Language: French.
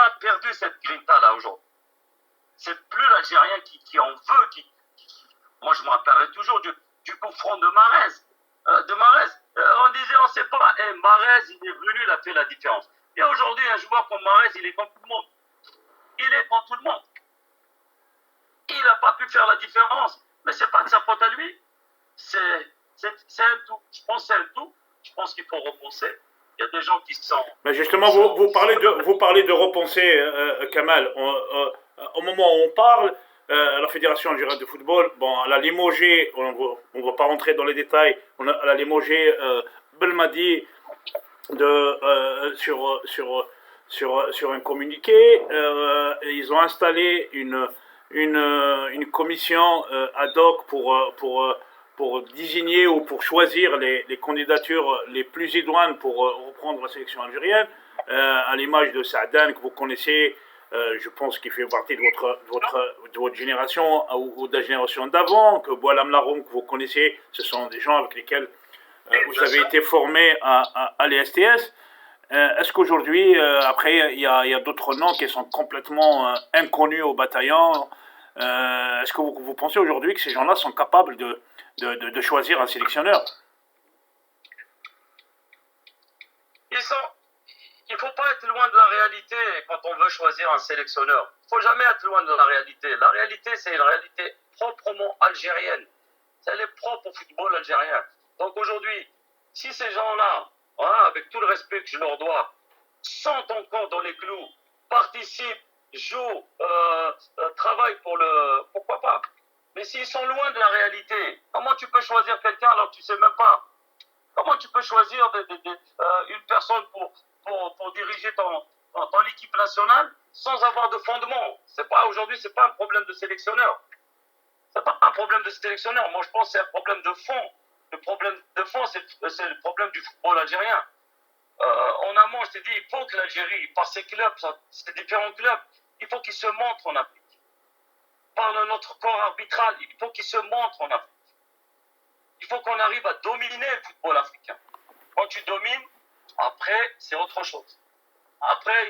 a perdu cette grinta-là aujourd'hui. C'est plus l'Algérien qui en veut. Moi, je me rappellerai toujours du coup franc de Mahrez. On disait, on ne sait pas, Mahrez, il est venu, il a fait la différence. Et aujourd'hui, un joueur comme Mahrez, il est comme tout le monde. Il est comme tout le monde. Il n'a pas pu faire la différence. Mais ce n'est pas de sa faute à lui. C'est un tout. Je pense que c'est un tout. Je pense qu'il faut repenser. Il y a des gens qui sont... Mais justement, vous parlez de repenser, Kamal. Au moment où on parle, la Fédération algérienne de football, bon, elle a limogé, on ne va pas rentrer dans les détails, elle a limogé Belmadi sur un communiqué. Ils ont installé une commission ad hoc pour désigner ou pour choisir les candidatures les plus idoines pour reprendre la sélection algérienne, à l'image de Saadan que vous connaissez, je pense qu'il fait partie de votre génération ou de la génération d'avant, que Boualam Laroum que vous connaissez, ce sont des gens avec lesquels vous avez été formé à l'ESTS. Est-ce qu'aujourd'hui, après, il y a d'autres noms qui sont complètement inconnus au bataillon? Est-ce que vous pensez aujourd'hui que ces gens-là sont capables de choisir un sélectionneur? Il ne faut pas être loin de la réalité quand on veut choisir un sélectionneur. Il ne faut jamais être loin de la réalité. La réalité, c'est une réalité proprement algérienne. Elle est propre au football algérien. Donc aujourd'hui, si ces gens-là, hein, avec tout le respect que je leur dois, sont encore dans les clous, participent, jouent, travaillent pour le... Pourquoi pas? Mais s'ils sont loin de la réalité, comment tu peux choisir quelqu'un alors que tu ne sais même pas? Comment tu peux choisir une personne pour diriger ton équipe nationale sans avoir de fondement? Aujourd'hui, ce n'est pas un problème de sélectionneur. Ce n'est pas un problème de sélectionneur. Moi, je pense que c'est un problème de fond. Le problème de fond, c'est le problème du football algérien. En amont, je t'ai dit, il faut que l'Algérie, par ses clubs, ces différents clubs, il faut qu'ils se montrent en Afrique. Par notre corps arbitral, il faut qu'ils se montrent en Afrique. Il faut qu'on arrive à dominer le football africain. Quand tu domines, après, c'est autre chose. Après,